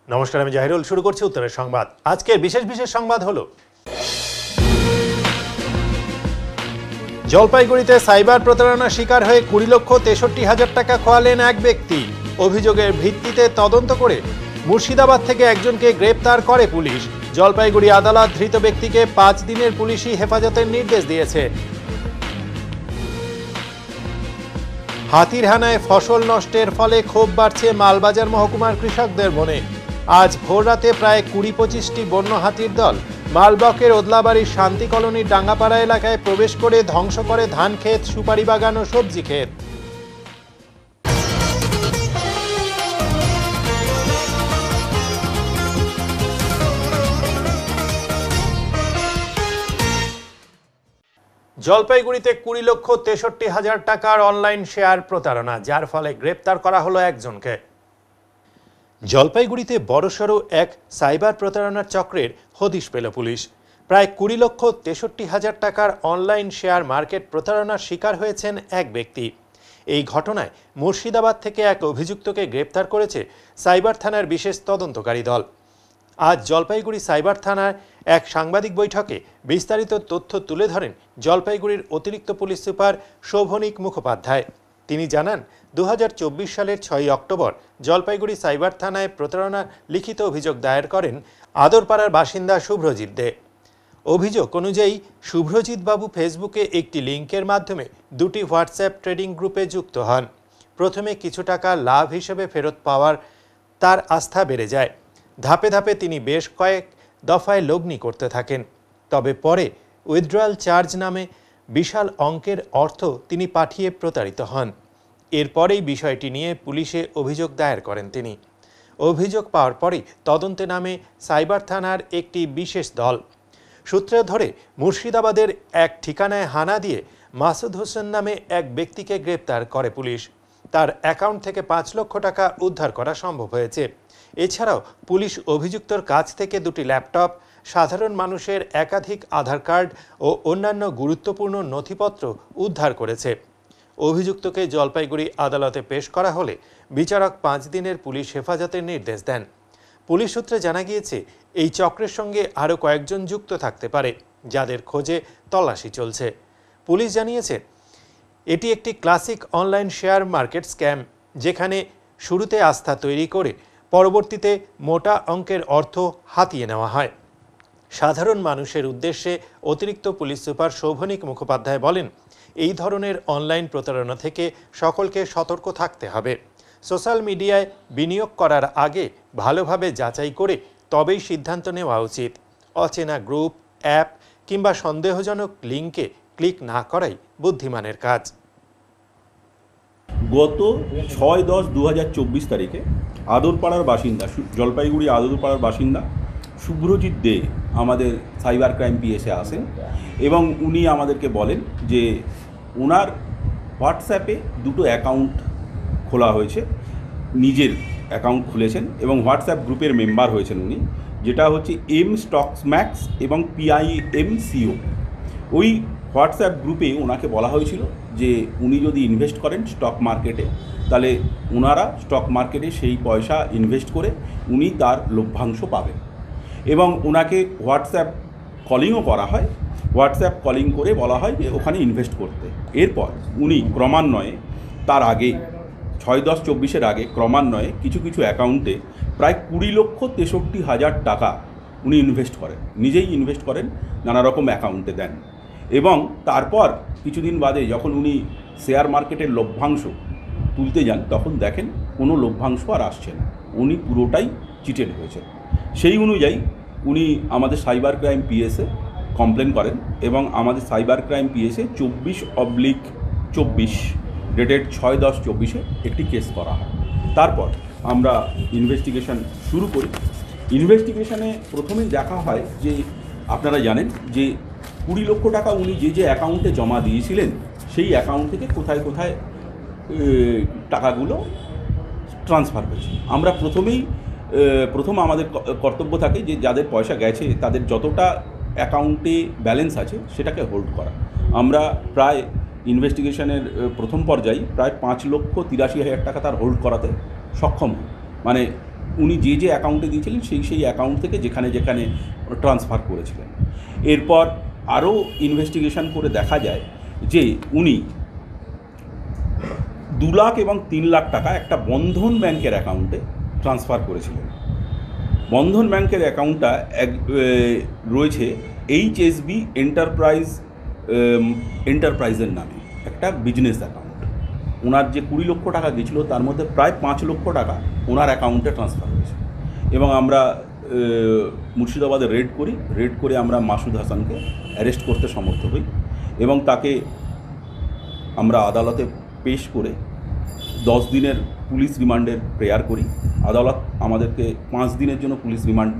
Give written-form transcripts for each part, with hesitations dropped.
নমস্কার, আমি জাহিরুল। শুরু করছি উত্তরের সংবাদ। আজকের বিশেষ বিশেষ সংবাদ হলো জলপাইগুড়িতে সাইবার প্রতারণার শিকার হয়ে 20,63,000 টাকা খোয়ালেন এক ব্যক্তি। অভিযোগের ভিত্তিতে তদন্ত করে মুর্শিদাবাদ থেকে একজনকে গ্রেপ্তার করে পুলিশ। জলপাইগুড়ি আদালত ধৃত ব্যক্তিকে 5 দিনের পুলিশি হেফাজতের নির্দেশ দিয়েছে। হাতির হানায় ফসল নষ্টের ফলে ক্ষোভ বাড়ছে মালবাজার মহকুমার কৃষকদের মনে। আজ ভোররাতে প্রায় 20-25টি বন্য হাতির দল মালব্লকের ওদলাবাড়ির শান্তি কলোনির ডাঙ্গাপাড়া এলাকায় প্রবেশ করে ধ্বংস করে ধান ক্ষেত, সুপারি বাগান ও সবজি ক্ষেত। জলপাইগুড়িতে 20,63,000 টাকার অনলাইন শেয়ার প্রতারণা, যার ফলে গ্রেপ্তার করা হলো একজনকে। জলপাইগুড়িতে বড়সড় এক সাইবার প্রতারণার চক্রের হদিশ পেল পুলিশ। প্রায় 20,63,000 টাকার অনলাইন শেয়ার মার্কেট প্রতারণার শিকার হয়েছেন এক ব্যক্তি। এই ঘটনায় মুর্শিদাবাদ থেকে এক অভিযুক্তকে গ্রেপ্তার করেছে সাইবার থানার বিশেষ তদন্তকারী দল। আজ জলপাইগুড়ি সাইবার থানার এক সাংবাদিক বৈঠকে বিস্তারিত তথ্য তুলে ধরেন জলপাইগুড়ির অতিরিক্ত পুলিশ সুপার শোভনিক মুখোপাধ্যায়। তিনি জানান, 2024 সালের 6 অক্টোবর জলপাইগুড়ি সাইবার থানায় প্রতারণার লিখিত অভিযোগ দায়ের করেন আদরপাড়ার বাসিন্দা শুভ্রজিৎ দে। অভিযোগ অনুযায়ী শুভ্রজিৎ বাবু ফেসবুকে একটি লিঙ্কের মাধ্যমে 2টি হোয়াটসঅ্যাপ ট্রেডিং গ্রুপে যুক্ত হন। প্রথমে কিছু টাকা লাভ হিসেবে ফেরত পাওয়ার তার আস্থা বেড়ে যায়। ধাপে ধাপে তিনি বেশ কয়েক দফায় লগ্নি করতে থাকেন। তবে পরে উইথড্রয়াল চার্জ নামে বিশাল অঙ্কের অর্থ তিনি পাঠিয়ে প্রতারিত হন। এরপরেই বিষয়টি নিয়ে পুলিশে অভিযোগ দায়ের করেন তিনি। অভিযোগ পাওয়ার পরেই তদন্তে নামে সাইবার থানার একটি বিশেষ দল। সূত্র ধরে মুর্শিদাবাদের এক ঠিকানায় হানা দিয়ে মাসুদ হোসেন নামে এক ব্যক্তিকে গ্রেপ্তার করে পুলিশ। তার অ্যাকাউন্ট থেকে 5 লক্ষ টাকা উদ্ধার করা সম্ভব হয়েছে। এছাড়াও পুলিশ অভিযুক্তর কাছ থেকে 2টি ল্যাপটপ, সাধারণ মানুষের একাধিক আধার কার্ড ও অন্যান্য গুরুত্বপূর্ণ নথিপত্র উদ্ধার করেছে। অভিযুক্তকে জলপাইগুড়ি আদালতে পেশ করা হলে বিচারক 5 দিনের পুলিশ হেফাজতের নির্দেশ দেন। পুলিশ সূত্রে জানা গিয়েছে, এই চক্রের সঙ্গে আরও কয়েকজন যুক্ত থাকতে পারে, যাদের খোঁজে তল্লাশি চলছে। পুলিশ জানিয়েছে, এটি একটি classic online share market scam, যেখানে শুরুতে আস্থা তৈরি করে পরবর্তীতে মোটা অঙ্কের অর্থ হাতিয়ে নেওয়া হয়। সাধারণ মানুষের উদ্দেশ্যে অতিরিক্ত পুলিশ সুপার শোভনিক মুখোপাধ্যায় বলেন, এই ধরনের অনলাইন প্রতারণা থেকে সকলকে সতর্ক থাকতে হবে। সোশ্যাল মিডিয়ায় বিনিয়োগ করার আগে ভালোভাবে যাচাই করে তবেই সিদ্ধান্ত নেওয়া উচিত। অচেনা গ্রুপ, অ্যাপ কিংবা সন্দেহজনক লিঙ্কে ক্লিক না করাই বুদ্ধিমানের কাজ। গত 6/10/2024 তারিখে আদরপাড়ার বাসিন্দা, জলপাইগুড়ি আদরপাড়ার বাসিন্দা শুভ্রজিৎ দে আমাদের সাইবার ক্রাইম পিএসে আসেন এবং উনি আমাদেরকে বলেন যে ওনার হোয়াটসঅ্যাপে 2টো অ্যাকাউন্ট খোলা হয়েছে, নিজের অ্যাকাউন্ট খুলেছেন এবং হোয়াটসঅ্যাপ গ্রুপের মেম্বার হয়েছেন উনি, যেটা হচ্ছে এম স্টকস ম্যাক্স এবং PIMCO। ওই হোয়াটসঅ্যাপ গ্রুপে ওনাকে বলা হয়েছিল যে উনি যদি ইনভেস্ট করেন স্টক মার্কেটে, তাহলে ওনারা স্টক মার্কেটে সেই পয়সা ইনভেস্ট করে উনি তার লভ্যাংশ পাবেন এবং ওনাকে হোয়াটসঅ্যাপ কলিংও করা হয়। হোয়াটসঅ্যাপ কলিং করে বলা হয় যে ওখানে ইনভেস্ট করতে। এরপর উনি ক্রমান্বয়ে তার আগে 6/10/24 আগে ক্রমান্বয়ে কিছু কিছু অ্যাকাউন্টে প্রায় 20,63,000 টাকা উনি ইনভেস্ট করেন, নিজেই ইনভেস্ট করেন, নানা রকম অ্যাকাউন্টে দেন এবং তারপর কিছুদিন বাদে যখন উনি শেয়ার মার্কেটের লভ্যাংশ তুলতে যান তখন দেখেন কোনো লভ্যাংশ আর আসছে না, উনি পুরোটাই চিটেড হয়েছেন। সেই অনুযায়ী উনি আমাদের সাইবার ক্রাইম পিএসে কমপ্লেন করেন এবং আমাদের সাইবার ক্রাইম পিএসে 24/24 ডেটেড 6/10/24 একটি কেস করা হয়। তারপর আমরা ইনভেস্টিগেশন শুরু করি। ইনভেস্টিগেশনে প্রথমেই দেখা হয় যে আপনারা জানেন যে 20 লক্ষ টাকা উনি যে অ্যাকাউন্টে জমা দিয়েছিলেন সেই অ্যাকাউন্ট থেকে কোথায় কোথায় টাকাগুলো ট্রান্সফার হয়েছে। আমরা প্রথম আমাদের কর্তব্য থাকে যে যাদের পয়সা গেছে তাদের যতটা অ্যাকাউন্টে ব্যালেন্স আছে সেটাকে হোল্ড করা। আমরা প্রায় ইনভেস্টিগেশনের প্রথম পর্যায়ে প্রায় 5,83,000 টাকা তার হোল্ড করাতে সক্ষম হই। মানে উনি যে যে অ্যাকাউন্টে দিয়েছিলেন সেই অ্যাকাউন্ট থেকে যেখানে যেখানে ট্রান্সফার করেছিলেন। এরপর আরও ইনভেস্টিগেশন করে দেখা যায় যে উনি 2 লাখ এবং 3 লাখ টাকা একটা বন্ধন ব্যাংকের অ্যাকাউন্টে ট্রান্সফার করেছিলেন। বন্ধন ব্যাংকের অ্যাকাউন্টটা রয়েছে এইচএসবি এন্টারপ্রাইজের নামে, একটা বিজনেস অ্যাকাউন্ট। ওনার যে 20 লক্ষ টাকা গেছিলো তার মধ্যে প্রায় 5 লক্ষ টাকা ওনার অ্যাকাউন্টে ট্রান্সফার হয়েছে। এবং আমরা মুর্শিদাবাদে রেড করে আমরা মাসুদ হাসানকে অ্যারেস্ট করতে সমর্থ হই এবং তাকে আমরা আদালতে পেশ করে 10 দিনের পুলিশ রিমান্ডের প্রেয়ার করি। আদালত আমাদেরকে 5 দিনের জন্য পুলিশ রিমান্ড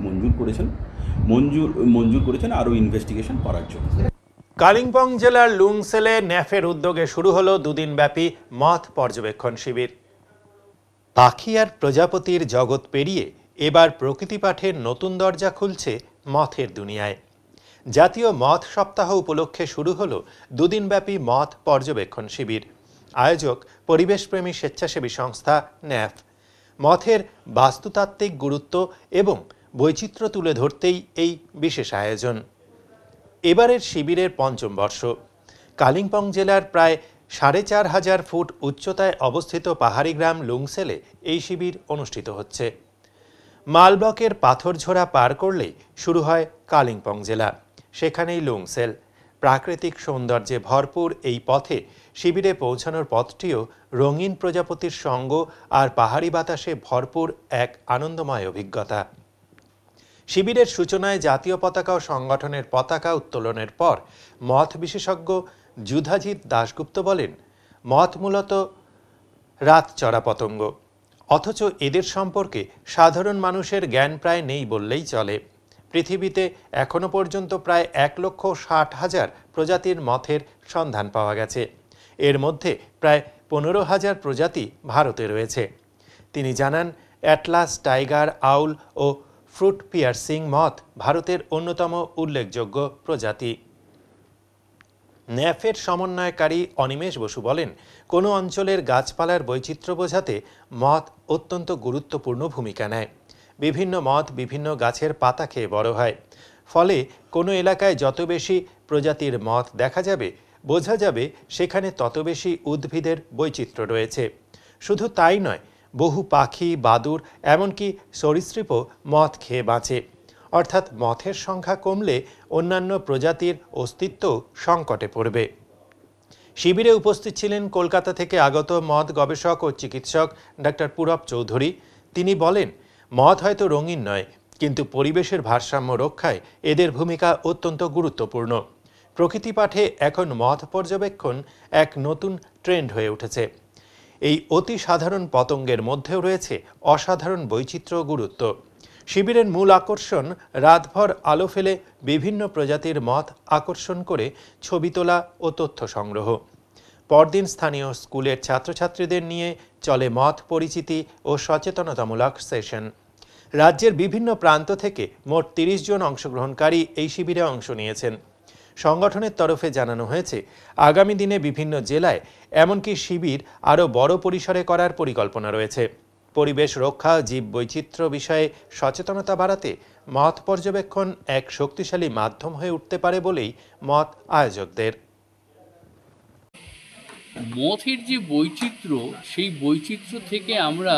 মঞ্জুর করেছেন আরও ইনভেস্টিগেশন করার জন্য। কালিম্পং জেলার লুংসেলে ন্যাফের উদ্যোগে শুরু হলো দুদিনব্যাপী মথ পর্যবেক্ষণ শিবির। পাখি আর প্রজাপতির জগৎ পেরিয়ে এবার প্রকৃতি পাঠের নতুন দরজা খুলছে মথের দুনিয়ায়। জাতীয় মথ সপ্তাহ উপলক্ষে শুরু হলো দুদিনব্যাপী মথ পর্যবেক্ষণ শিবির। আয়োজক পরিবেশপ্রেমী স্বেচ্ছাসেবী সংস্থা ন্যাফ। মথের বাস্তুতাত্ত্বিক গুরুত্ব এবং বৈচিত্র্য তুলে ধরতেই এই বিশেষ আয়োজন। এবারের শিবিরের পঞ্চম বর্ষ। কালিম্পং জেলার প্রায় 4500 ফুট উচ্চতায় অবস্থিত পাহাড়ি গ্রাম লুংসেলে এই শিবির অনুষ্ঠিত হচ্ছে। মালব্লকের পাথরঝোড়া পার করলেই শুরু হয় কালিম্পং জেলা, সেখানেই লুংসেল। প্রাকৃতিক সৌন্দর্যে ভরপুর এই পথে শিবিরে পৌঁছানোর পথটিও রঙিন প্রজাপতির সঙ্গ আর পাহাড়ি বাতাসে ভরপুর এক আনন্দময় অভিজ্ঞতা। শিবিরের সূচনায় জাতীয় পতাকা ও সংগঠনের পতাকা উত্তোলনের পর মথ বিশেষজ্ঞ যুধাজিৎ দাশগুপ্ত বলেন, মথ মূলত রাত চড়া পতঙ্গ, অথচ এদের সম্পর্কে সাধারণ মানুষের জ্ঞান প্রায় নেই বললেই চলে। পৃথিবীতে এখনো পর্যন্ত প্রায় 1,60,000 প্রজাতির মথের সন্ধান পাওয়া গেছে। এর মধ্যে প্রায় 15,000 প্রজাতি ভারতে রয়েছে। তিনি জানান, অ্যাটলাস টাইগার আউল ও ফ্রুট পিয়ার্সিং মথ ভারতের অন্যতম উল্লেখযোগ্য প্রজাতি। ন্যাফের সমন্বয়কারী অনিমেষ বসু বলেন, কোনো অঞ্চলের গাছপালার বৈচিত্র্য বোঝাতে মথ অত্যন্ত গুরুত্বপূর্ণ ভূমিকা নেয়। বিভিন্ন মথ বিভিন্ন গাছের পাতা খেয়ে বড় হয়। ফলে কোনো এলাকায় যত বেশি প্রজাতির মথ দেখা যাবে, বোঝা যাবে সেখানে তত বেশি উদ্ভিদের বৈচিত্র্য রয়েছে। শুধু তাই নয়, বহু পাখি, বাদুড়, এমনকি সরীসৃপও মথ খেয়ে বাঁচে। অর্থাৎ মথের সংখ্যা কমলে অন্যান্য প্রজাতির অস্তিত্ব সংকটে পড়বে। শিবিরে উপস্থিত ছিলেন কলকাতা থেকে আগত মথ গবেষক ও চিকিৎসক ডাক্তার পূরব চৌধুরী। তিনি বলেন, মথ হয়তো রঙিন নয়, কিন্তু পরিবেশের ভারসাম্য রক্ষায় এদের ভূমিকা অত্যন্ত গুরুত্বপূর্ণ। প্রকৃতি পাঠে এখন মথ পর্যবেক্ষণ এক নতুন ট্রেন্ড হয়ে উঠেছে। এই অতি সাধারণ পতঙ্গের মধ্যেও রয়েছে অসাধারণ বৈচিত্র্য ও গুরুত্ব। শিবিরের মূল আকর্ষণ রাতভর আলো ফেলে বিভিন্ন প্রজাতির মথ আকর্ষণ করে ছবি তোলা ও তথ্য সংগ্রহ। পরদিন স্থানীয় স্কুলের ছাত্রছাত্রীদের নিয়ে চলে মথ পরিচিতি ও সচেতনতামূলক সেশন। রাজ্যের বিভিন্ন প্রান্ত থেকে মোট 30 জন অংশগ্রহণকারী এই শিবিরে অংশ নিয়েছেন। সংগঠনের তরফে জানানো হয়েছে, আগামী দিনে বিভিন্ন জেলায় এমনকি শিবির আরও বড় পরিসরে করার পরিকল্পনা রয়েছে। পরিবেশ রক্ষা, জীব বৈচিত্র্য বিষয়ে সচেতনতা বাড়াতে মথ পর্যবেক্ষণ এক শক্তিশালী মাধ্যম হয়ে উঠতে পারে বলেই মত আয়োজকদের। মথের যে বৈচিত্র্য, সেই বৈচিত্র্য থেকে আমরা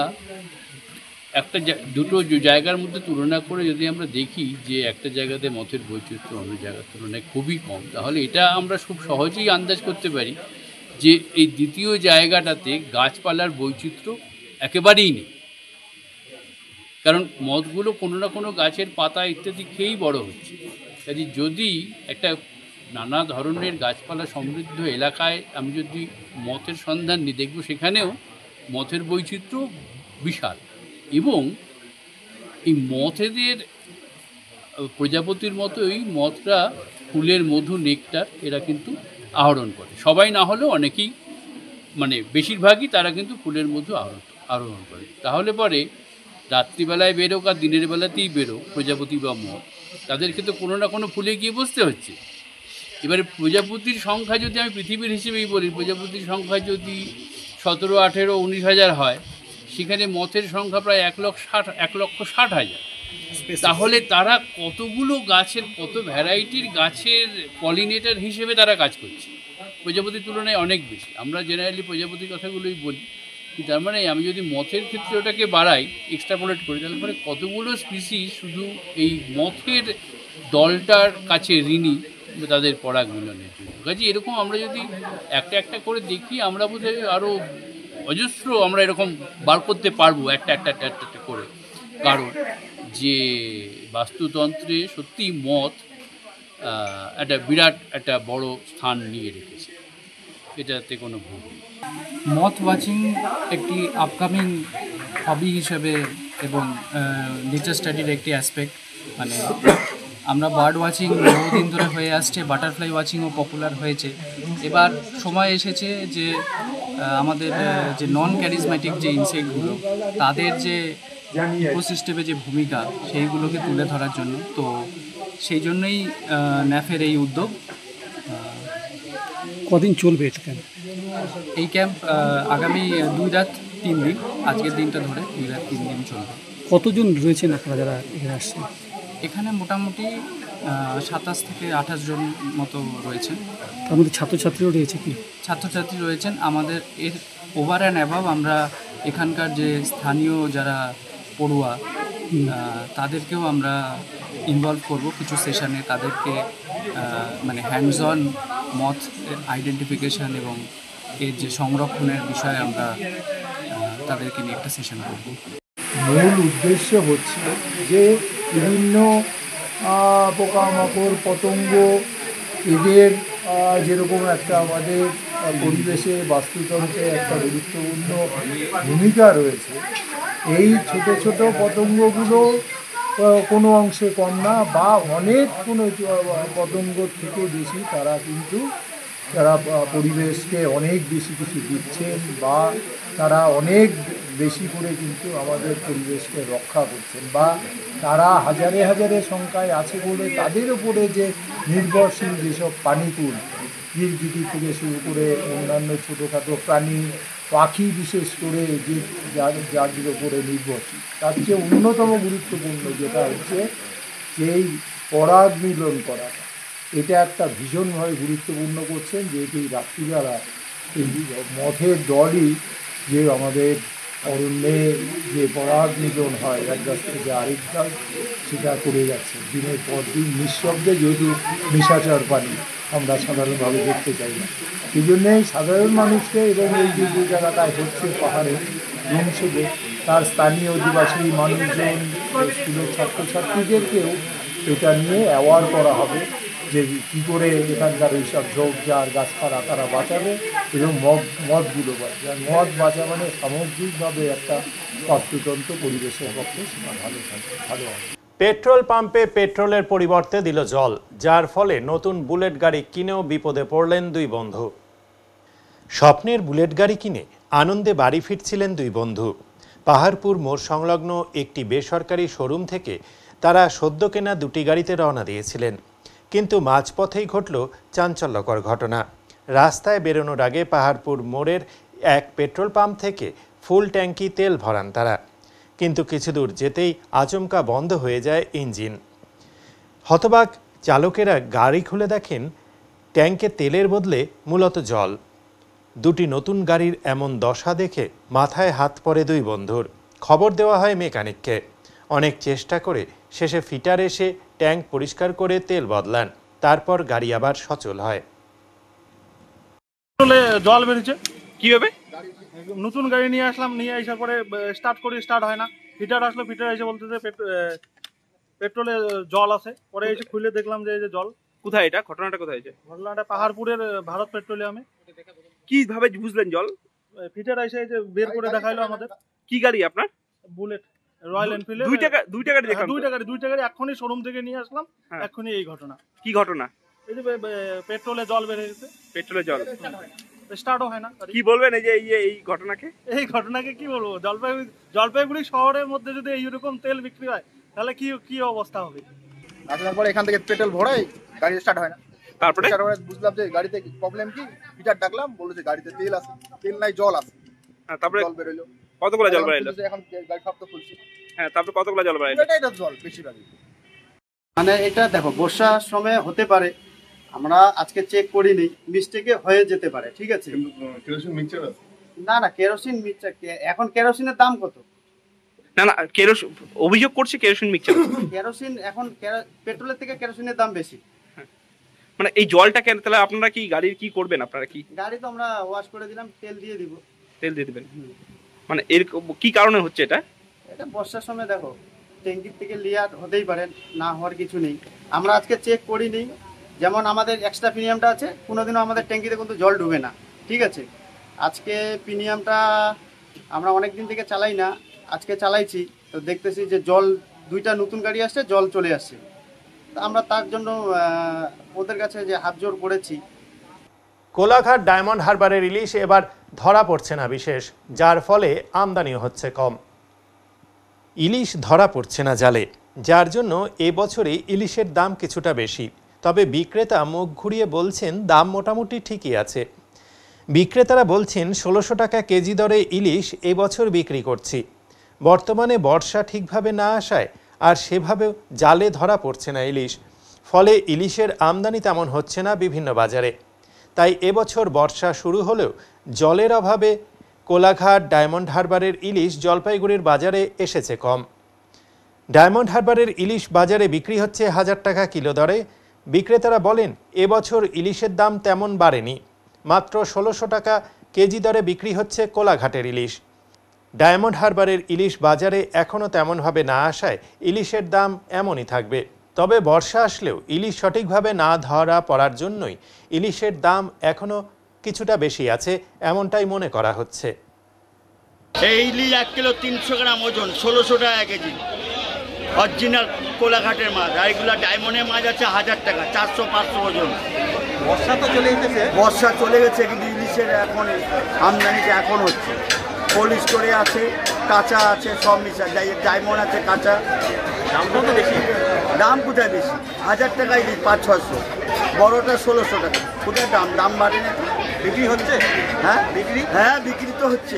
দুটো জায়গার মধ্যে তুলনা করে যদি আমরা দেখি যে একটা জায়গাতে মথের বৈচিত্র্য অন্য জায়গার তুলনায় খুবই কম, তাহলে এটা আমরা খুব সহজেই আন্দাজ করতে পারি যে এই দ্বিতীয় জায়গাটাতে গাছপালার বৈচিত্র্য একেবারেই নেই। কারণ মথগুলো কোনো না কোনো গাছের পাতা ইত্যাদি খেয়েই বড় হচ্ছে। কাজে যদি একটা নানা ধরনের গাছপালা সমৃদ্ধ এলাকায় আমি যদি মথের সন্ধান নিই, দেখব সেখানেও মথের বৈচিত্র্য বিশাল। এবং এই মথেদের প্রজাপতির মতোই মথরা ফুলের মধু, নেকটার এরা কিন্তু আহরণ করে। সবাই না হলেও অনেকেই, মানে বেশিরভাগই তারা কিন্তু ফুলের মধু আহরণ করে। তাহলে পরে রাত্রিবেলায় বেরোক আর দিনের বেলাতেই বেরো প্রজাপতি বা মথ, তাদেরকে তো কোনো না কোনো ফুলে গিয়ে বসতে হচ্ছে। এবারে প্রজাপতির সংখ্যা যদি আমি পৃথিবীর হিসেবেই বলি, প্রজাপতির সংখ্যা যদি 17, 18, 19 হাজার হয়, সেখানে মথের সংখ্যা প্রায় 1,60,000। তাহলে তারা কতগুলো গাছের, কত ভ্যারাইটির গাছের পলিনেটার হিসেবে তারা কাজ করছে, প্রজাপতির তুলনায় অনেক বেশি। আমরা জেনারেলি প্রজাপতির কথাগুলোই বলি, তার মানে আমি যদি মথের ক্ষেত্রে ওটাকে বাড়াই, এক্সট্রাপোলেট করি, তাহলে পরে কতগুলো স্পিসিস শুধু এই মথের দলটার কাছে ঋণী তাদের পরাগ মিলনের জন্য। কাজে এরকম আমরা যদি একটা একটা করে দেখি, আমরা বোধহয় আরও অজস্র আমরা এরকম বার করতে পারবো একটা করে। কারণ যে বাস্তুতন্ত্রে সত্যি মথ একটা বিরাট একটা বড় স্থান নিয়ে রেখেছে, এটাতে কোনো ভুল নেই। মথ ওয়াচিং একটি আপকামিং হবি হিসেবে এবং নেচার স্টাডির একটি অ্যাসপেক্ট। মানে আমরা বার্ড ওয়াচিং বহুদিন ধরে হয়ে আসছে, বাটারফ্লাই ওয়াচিংও পপুলার হয়েছে। এবার সময় এসেছে যে আমাদের যে নন ক্যারিজম্যাটিক যে ইনসেক্টগুলো, তাদের যে ইকোসিস্টেমে যে ভূমিকা, সেইগুলোকে তুলে ধরার জন্য। তো সেই জন্যই ন্যাফের এই উদ্যোগ। কদিন চলবে এটা? এই ক্যাম্প আগামী 2 রাত 3 দিন, আজকের দিনটা ধরে 2 রাত 3 দিন চলবে। কতজন রয়েছেন আপনারা যারা এখানে আসছেন? এখানে মোটামুটি 27 থেকে 28 জন মতো রয়েছেন। তার মধ্যে ছাত্রছাত্রীও রয়েছে কি? ছাত্রছাত্রী রয়েছেন। আমাদের এর ওভার অ্যান্ড অ্যাবাভ আমরা এখানকার যে স্থানীয় যারা পড়ুয়া, তাদেরকেও আমরা ইনভলভ করব কিছু সেশনে। তাদেরকে মানে হ্যান্ডস অন মথ আইডেন্টিফিকেশান এবং এর যে সংরক্ষণের বিষয়ে আমরা তাদেরকে নিয়ে একটা সেশন করব। মূল উদ্দেশ্য হচ্ছে যে বিভিন্ন পোকামাকড়, পতঙ্গ, এদের যেরকম একটা আমাদের পরিবেশে, বাস্তুতন্ত্রে একটা গুরুত্বপূর্ণ ভূমিকা রয়েছে, এই ছোট ছোট পতঙ্গগুলো কোনো অংশে কম না বা অনেক কোনো পতঙ্গর থেকে বেশি তারা কিন্তু তারা পরিবেশকে অনেক বেশি কিছু দিচ্ছেন বা তারা অনেক বেশি করে কিন্তু আমাদের পরিবেশকে রক্ষা করছেন, বা তারা হাজারে হাজারে সংখ্যায় আছে বলে তাদের উপরে যে নির্ভরশীল যেসব প্রাণীকুল, ঝিরঝিটি থেকে শুরু করে অন্যান্য ছোটোখাটো প্রাণী, পাখি বিশেষ করে যে যাদের উপরে নির্ভরশীল, তার চেয়ে অন্যতম গুরুত্বপূর্ণ যেটা হচ্ছে যেই পরাগ মিলন করাটা, এটা একটা ভীষণভাবে গুরুত্বপূর্ণ করছেন। যেহেতু এই রাত্রিবেলা এই মথের দলই যে আমাদের অরণ্যে যে পরাগ মিলন হয় এক গাছ থেকে আরেক গাছ, সেটা করে যাচ্ছে দিনের পর দিন নিঃশব্দে, যেহেতু নিশাচর প্রাণী আমরা সাধারণভাবে দেখতে চাই না। সেই জন্যেই সাধারণ মানুষকে এবং এই যে যে জায়গাটায় হচ্ছে পাহাড়ে ধ্বংসকে, তার স্থানীয় অধিবাসী মানুষজন, স্কুলের ছাত্রছাত্রীদেরকেও এটা নিয়ে অ্যাওয়ার করা হবে যে কী করে এখানকার এইসব ঝোপঝাড় গাছপালা তারা বাঁচাবে এবং মদগুলো বাঁচাবে। মদ বাঁচা মানে সামগ্রিকভাবে একটা বাস্তুতন্ত্র পরিবেশের পক্ষে সেটা ভালো হবে। পেট্রোল পাম্পে পেট্রোলের পরিবর্তে দিল জল, যার ফলে নতুন বুলেট গাড়ি কিনেও বিপদে পড়লেন দুই বন্ধু। স্বপ্নের বুলেট গাড়ি কিনে আনন্দে বাড়ি ফিরছিলেন দুই বন্ধু। পাহাড়পুর মোড় সংলগ্ন একটি বেসরকারি শোরুম থেকে তারা সদ্য কেনা দুটি গাড়িতে রওনা দিয়েছিলেন, কিন্তু মাঝপথেই ঘটল চাঞ্চল্যকর ঘটনা। রাস্তায় বেরোনোর আগে পাহাড়পুর মোড়ের এক পেট্রোল পাম্প থেকে ফুল ট্যাঙ্কি তেল ভরান তারা, কিন্তু কিছু দূর যেতেই আচমকা বন্ধ হয়ে যায় ইঞ্জিন। হতবাক চালকেরা গাড়ি খুলে দেখেন ট্যাঙ্কে তেলের বদলে মূলত জল। দুটি নতুন গাড়ির এমন দশা দেখে মাথায় হাত পড়ে দুই বন্ধুর। খবর দেওয়া হয় মেকানিককে। অনেক চেষ্টা করে শেষে ফিটার এসে ট্যাঙ্ক পরিষ্কার করে তেল বদলান, তারপর গাড়ি আবার সচল হয়। জল বেরিয়েছে কিভাবে? নতুন গাড়ি নিয়ে আসলাম, নিয়ে আসার পরে স্টার্ট হয় না। ফিটার আসলো, ফিটার এসে বলতেছে পেট্রোলে জল আছে। পরে এসে খুলে দেখলাম যে এই যে জল। কোথায় এটা? ঘটনাটা কোথায় হয়েছে? ঘটনাটা পাহাড়পুরের ভারত পেট্রোলিয়ামে। কিভাবে বুঝলেন জল? ফিটার এসে যে বের করে দেখাইলো আমাদের। কি গাড়ি আপনার? Bullet, royal Enfield. দুইটা গাড়ি দেখলাম। দুইটা গাড়ি এখনই শোরুম থেকে নিয়ে আসলাম। এখনই এই ঘটনা। কি ঘটনা? এই যে পেট্রোলে জল বের হয়েছে। পেট্রোলে জল স্টার্টও হয় না। কি বলবেন এই ঘটনাকে? এই ঘটনাকে কি বলবো, জলপাইগুড়ি শহরের মধ্যে যদি এইরকম তেল বিক্রি হয় তাহলে কি অবস্থা হবে। আসার পরে এখান থেকে পেট্রোল ভরাই, গাড়ি স্টার্ট হয় না। তারপরে বুঝলাম যে গাড়িতে প্রবলেম কি, ফিটার ডাকলাম, বললো যে গাড়িতে তেল আছে, তেল নাই জল আছে। তারপরে জল বেরোলো। কতগুলো জল বাড়াইলো? এখন গাড়ি সব তো খুলছি। হ্যাঁ, তারপরে কতগুলো জল বাড়াইলো? এটাই তো জল বেশিরভাগই। মানে এটা দেখো বর্ষার সময় হতে পারে, আমরা আজকে চেক করিনি, মিস্টেকে হয়ে যেতে পারে, ঠিক আছে। কেরোসিন মিক্সচার আছে? না না, কেরোসিন মিক্সচার, এখন কেরোসিনের দাম কত? না না, কেরোসিন অভিযোগ করছে কেরোসিন মিক্সচার। কেরোসিন এখন পেট্রোলের থেকে কেরোসিনের দাম বেশি। মানে এই জলটা কেন, তাহলে আপনারা কি গাড়ির কি করবেন? আপনারা কি গাড়ি তো আমরা ওয়াশ করে দিলাম, তেল দিয়ে দিব। তেল দিয়ে দিবেন? মানে এর কি কারণে হচ্ছে এটা? এটা বর্ষার সময় দেখো ট্যাঙ্কির থেকে লিয়ার হতেই পারে, না হওয়ার কিছু নেই। আমরা আজকে চেক করিনি, যেমন আমাদের এক্সট্রা প্রিমিয়ামটা আছে, কোনোদিনও আমাদের ট্যাঙ্কিতে কিন্তু জল ডুবে না, ঠিক আছে। আজকে প্রিমিয়ামটা আমরা অনেক দিন থেকে চালাই না, আজকে চালাইছি, তো দেখতেছি যে জল, দুইটা নতুন গাড়ি আসছে, জল চলে আসছে। আমরা তার জন্য ওদের কাছে যে হাত জোর করেছি। কোলাঘাট ডায়মন্ড হারবারের ইলিশ এবার ধরা পড়ছে না বিশেষ, যার ফলে আমদানিও হচ্ছে কম। ইলিশ ধরা পড়ছে না জালে, যার জন্য এবছরে ইলিশের দাম কিছুটা বেশি। তবে বিক্রেতা মুখ ঘুরিয়ে বলছেন দাম মোটামুটি ঠিকই আছে। বিক্রেতারা বলছেন ১৬০০ টাকা কেজি দরে ইলিশ এবছর বিক্রি করছি। বর্তমানে বর্ষা ঠিকভাবে না আসায় আর সেভাবেও জালে ধরা পড়ছে না ইলিশ, ফলে ইলিশের আমদানি তেমন হচ্ছে না বিভিন্ন বাজারে। তাই এবছর বর্ষা শুরু হলেও জলের অভাবে কোলাঘাট ডায়মন্ড হারবারের ইলিশ জলপাইগুড়ির বাজারে এসেছে কম। ডায়মন্ড হারবারের ইলিশ বাজারে বিক্রি হচ্ছে ১০০০ টাকা কিলো দরে। বিক্রেতারা বলেন এবছর ইলিশের দাম তেমন বাড়েনি, মাত্র ১৬০০ টাকা কেজি দরে বিক্রি হচ্ছে কোলাঘাটের ইলিশ। ডায়মন্ড হারবারের ইলিশ বাজারে এখনও তেমনভাবে না আসায় ইলিশের দাম এমনই থাকবে। তবে বর্ষা আসলেও ইলিশ সঠিকভাবে না ধরা পড়ার জন্যই ইলিশের দাম এখনও কিছুটা বেশি আছে, এমনটাই মনে করা হচ্ছে। এই ইলিশ 1 কিলো 300 গ্রাম ওজন, ১৬০০ টাকা কেজি, অরিজিনাল কোলাঘাটের মাছ। আর এগুলো ডায়মন্ডের মাছ আছে ১০০০ টাকা, ৪০০-৫০০ ওজন। বর্ষা তো চলে গেছে। বর্ষা চলে গেছে, কিন্তু ইলিশের এখন আমদানিটা এখন হচ্ছে। কোল্ড স্টোরে আছে, কাঁচা আছে, সব মিশা। ডায়মন্ড আছে কাঁচা। দাম কত বেশি? দাম কোথায় বেশি? ১০০০ টাকা ইলিশ, ৫০০-৬০০। বড়টা ১৬০০ টাকা। কোথায় দাম বাড়েনি? বিক্রি হচ্ছে? হ্যাঁ বিক্রি, হ্যাঁ বিক্রি তো হচ্ছে।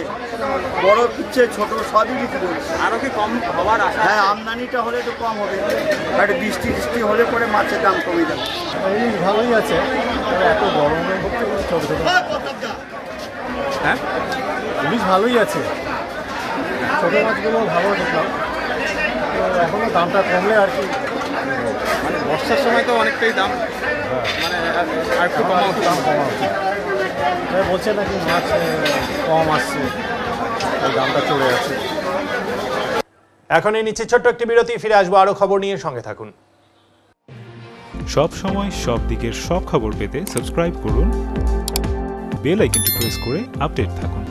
বড় হচ্ছে, ছোট সবই বিক্রি হচ্ছে। আরো কি কম হওয়ার আশা? হ্যাঁ, আমদানিটা হলে একটু কম হবে। আর বৃষ্টি হলে পরে মাছের দাম কমে যাবে। ইলিশ ভালোই আছে, এত গরমে ছোট ছোট। হ্যাঁ, ইলিশ ভালোই আছে, ছোট মাছগুলো ভালো দেখলাম। তো এখনো দামটা কমলে আর কি, মানে বর্ষার সময় তো অনেকটাই দাম, মানে আর একটু কমা উচিত, দাম কমা উচিত। বলছে নাকি মাছ কম আসছে, দামটা চলে যাচ্ছে। এখন এই নিচে ছোট্ট একটি বিরতি, ফিরে আসবো আরও খবর নিয়ে, সঙ্গে থাকুন। সব সময় সব দিকের সব খবর পেতে সাবস্ক্রাইব করুন, বেল আইকনটি প্রেস করে আপডেট থাকুন।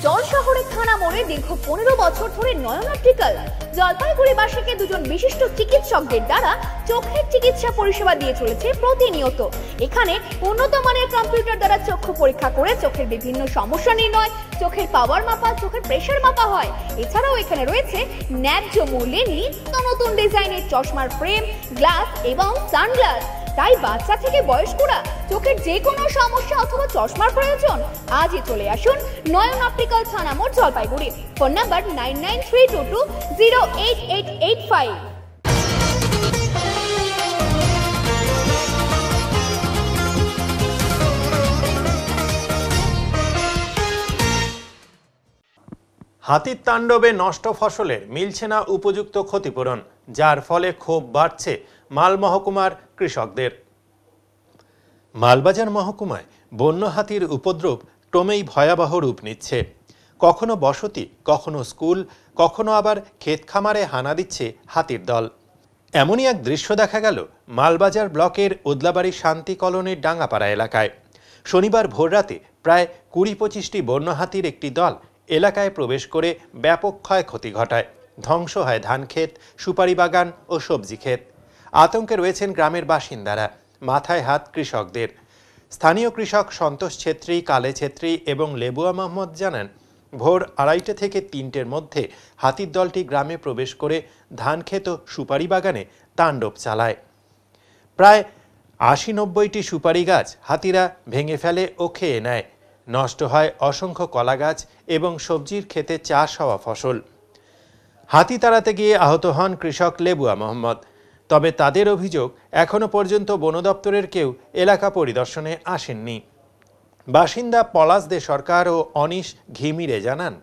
জল শহরের থানা মোড়ে দীর্ঘ ১৫ বছর ধরে নয়ন অপটিক্যাল জলপাইগুড়িবাসীকে দুজন বিশিষ্ট চিকিৎসকদের দ্বারা চোখের চিকিৎসা পরিষেবা দিয়ে চলেছে প্রতিনিয়ত। এখানে উন্নত মানের কম্পিউটার দ্বারা চক্ষু পরীক্ষা করে চোখের বিভিন্ন সমস্যা নির্ণয়, চোখের পাওয়ার মাপা, চোখের প্রেশার মাপা হয়। এছাড়াও এখানে রয়েছে ন্যায্য মূল্যে নিত্য নতুন ডিজাইনের চশমার ফ্রেম, গ্লাস এবং সানগ্লাস। তাই বাচ্চা থেকে বয়স্করা চোখের যে কোনো সমস্যা অথবা চশমার প্রয়োজন আজই চলে আসুন নয়ন অপটিক্যাল থানা মোড় জলপাইগুড়ি। Phone number 9932208885। হাতির তাণ্ডবে নষ্ট ফসলের মিলছে না উপযুক্ত ক্ষতিপূরণ, যার ফলে ক্ষোভ বাড়ছে মাল মহকুমার কৃষকদের। মালবাজার মহকুমায় বন্য হাতির উপদ্রব ক্রমেই ভয়াবহ রূপ নিচ্ছে। কখনো বসতি, কখনো স্কুল, কখনো আবার ক্ষেত খামারে হানা দিচ্ছে হাতির দল। এমনই এক দৃশ্য দেখা গেল মালবাজার ব্লকের ওদলাবাড়ি শান্তি কলোনির ডাঙ্গাপাড়া এলাকায়। শনিবার ভোররাতে প্রায় ২০-২৫টি বন্য হাতির একটি দল এলাকায় প্রবেশ করে ব্যাপক ক্ষয়ক্ষতি ঘটায়। ধ্বংস হয় ধানক্ষেত, সুপারি বাগান ও সবজি ক্ষেত। আতঙ্কে রয়েছেন গ্রামের বাসিন্দারা, মাথায় হাত কৃষকদের। স্থানীয় কৃষক সন্তোষ ছেত্রী, কালে ছেত্রী এবং লেবুয়া মোহাম্মদ জানান, ভোর ২:৩০ থেকে ৩টের মধ্যে হাতির দলটি গ্রামে প্রবেশ করে ধানক্ষেত ও সুপারি বাগানে তাণ্ডব চালায়। প্রায় 80-90টি সুপারি গাছ হাতিরা ভেঙে ফেলে ও খেয়ে নেয়। নষ্ট হয় অসংখ্য কলা গাছ এবং সবজির ক্ষেতে চাষ হওয়া ফসল। হাতি তাড়াতে গিয়ে আহত হন কৃষক লেবুয়া মোহাম্মদ। তবে তাদের অভিযোগ, এখনো পর্যন্ত বন দপ্তরের কেউ এলাকা পরিদর্শনে আসেননি। বাসিন্দা পলাশ দে সরকার ও অনিশ ঘিমিরে জানান,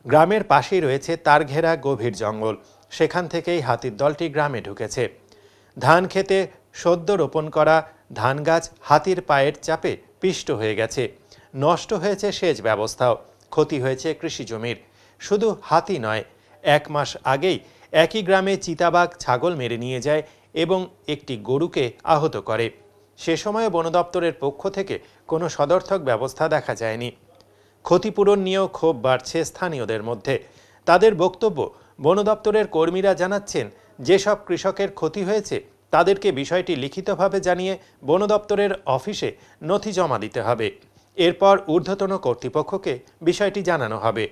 গ্রামের পাশেই রয়েছে তার ঘেরা গভীর জঙ্গল। সেখান থেকেই হাতির দলটি গ্রামে ঢুকেছে। ধান খেতে সদ্য রোপণ করা ধান গাছ হাতির পায়ের চাপে পিষ্ট হয়ে গেছে। নষ্ট হয়েছে সেচ ব্যবস্থাও, ক্ষতি হয়েছে কৃষি জমির। শুধু হাতি নয়, 1 মাস আগেই একই গ্রামে চিতাবাঘ ছাগল মেরে নিয়ে যায় এবং একটি গরুকে আহত করে। সে সময় বন দপ্তরের পক্ষ থেকে কোনো সদর্থক ব্যবস্থা দেখা যায়নি। ক্ষতিপূরণ নিয়েও ক্ষোভ বাড়ছে স্থানীয়দের মধ্যে। তাদের বক্তব্য, বন দপ্তরের কর্মীরা জানাচ্ছেন, যেসব কৃষকের ক্ষতি হয়েছে তাদেরকে বিষয়টি লিখিতভাবে জানিয়ে বন দপ্তরের অফিসে নথি জমা দিতে হবে। এরপর ঊর্ধ্বতন কর্তৃপক্ষকে বিষয়টি জানানো হবে।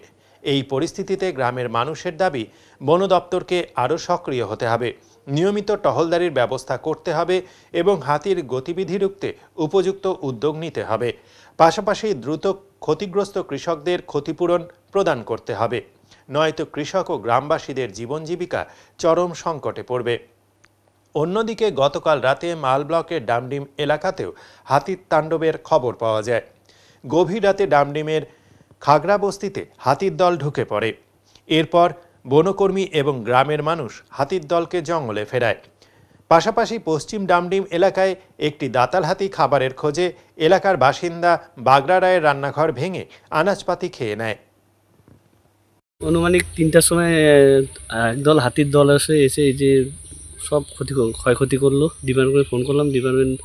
এই পরিস্থিতিতে গ্রামের মানুষের দাবি, বন দপ্তরকে আরও সক্রিয় হতে হবে, নিয়মিত টহলদারির ব্যবস্থা করতে হবে এবং হাতির গতিবিধি রুখতে উপযুক্ত উদ্যোগ নিতে হবে। পাশাপাশি দ্রুত ক্ষতিগ্রস্ত কৃষকদের ক্ষতিপূরণ প্রদান করতে হবে, নয়তো কৃষক ও গ্রামবাসীদের জীবন জীবিকা চরম সংকটে পড়বে। অন্যদিকে গতকাল রাতে মাল ব্লকের ডামডিম এলাকাতেও হাতির তাণ্ডবের খবর পাওয়া যায়। গভীর রাতে ডামডিমের খাগড়া বস্তিতে হাতির দল ঢুকে পড়ে। এরপর বনকর্মী এবং গ্রামের মানুষ হাতির দলকে জঙ্গলে ফেরায়। পাশাপাশি পশ্চিম ডামডিম এলাকায় একটি দাতাল হাতি খাবারের খোঁজে এলাকার বাসিন্দা বাগড়া রায়ের রান্নাঘর ভেঙে আনাজপাতি খেয়ে নেয়। অনুমানিক 3টার সময় একদল হাতির দল এসে এই যে সব ক্ষয়ক্ষতি করলো। ডিপার্টমেন্টে ফোন করলাম, ডিপার্টমেন্ট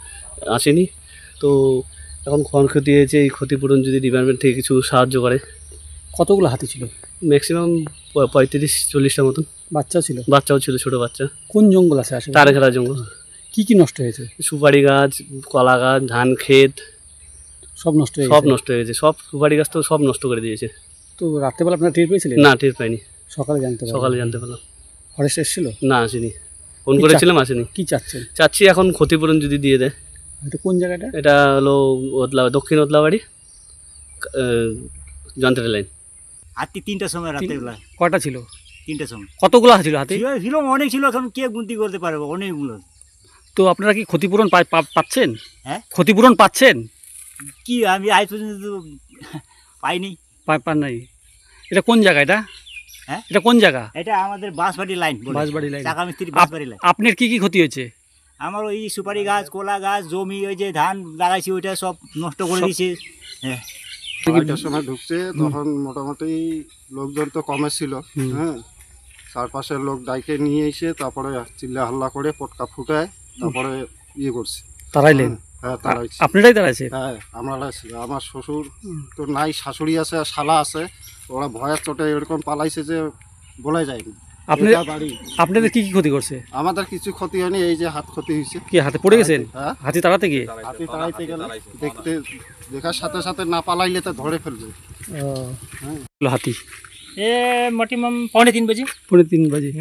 আসেনি। তো এখন ক্ষয়ক্ষতি হয়েছে, এই ক্ষতিপূরণ যদি ডিপার্টমেন্ট থেকে কিছু সাহায্য করে। কতগুলো হাতি ছিল? ম্যাক্সিমাম 35-40টা মতন। বাচ্চাও ছিল, ছোট বাচ্চা। কোন জঙ্গল আছে আসলে? তারঘেরা জঙ্গল। কি কি নষ্ট হয়েছে? সুপারি গাছ, কলা গাছ, ধান ক্ষেত সব নষ্ট হয়ে গেছে। সব সুপারি গাছ তো সব নষ্ট করে দিয়েছে। তো রাত্রেবেলা আপনারা টের পেয়েছিলেন? না, টের পাইনি। সকালে জানতে পারলাম। ফরেস্ট এসেছিল? না, আসেনি। ফোন করেছিলাম, আসেনি। কি চাচ্ছেন? চাচ্ছি এখন ক্ষতিপূরণ যদি দিয়ে দেয়। এটা কোন জায়গাটা? এটা হলো দক্ষিণ ওদলাবাড়ি, যন্ত্রের লাইন। হাতি 3টার সময় রাত্রেবেলা। কয়টা ছিল? 3টার সময়। কতগুলো ছিল হাতি? ছিল অনেক ছিল, এখন কে গুনতি করতে পারবে, অনেকগুলো। তো আপনারা কি ক্ষতিপূরণ পাচ্ছেন? হ্যাঁ, ক্ষতিপূরণ পাচ্ছেন? কি আমি আজ পর্যন্ত পাইনি। পান নাই। এটা কোন জায়গা? হ্যাঁ, এটা কোন জায়গা? এটা আমাদের বাঁশবাড়ি লাইন। বাঁশবাড়ি লাইন। টাকা মিস্ত্রি বাঁশবাড়ি লাইন। আপনার কি কি ক্ষতি হয়েছে? আমার ওই সুপারি গাছ, কলা গাছ, জমি, ওই যে ধান লাগাইছি ওইটা সব নষ্ট করে দিয়েছে। হ্যাঁ, 2টার সময় ঢুকছে, তখন মোটামুটি লোকজন তো কমে ছিল। হ্যাঁ, চারপাশের লোক ডাইকে নিয়ে এসে তারপরে চিল্লা হাল্লা করে পটকা ফুটায় তারপরে করছে। তারাইলেন? হ্যাঁ, তারাইছে। আপনারাই তারাইছে? হ্যাঁ, আমরা। আমার শ্বশুর তো নাই, শাশুড়ি আছে আর শালা আছে। ওরা ভয়ের চোটে এরকম পালাইছে যে বলা যায়নি। আপনাদের কি কি ক্ষতি করছে? আমাদের কিছু ক্ষতি হয়নি, এই যে হাত ক্ষতি হয়েছে। কি হাতে পড়ে গেছেন? হাতি তাড়াতে গিয়ে? হাতি তাড়াইতে গেলে দেখার সাথে সাথে না পালাইলে তো ধরে ফেলবে। हाथी मैक्सिमम 2:45 बजे। 2:45 बजे।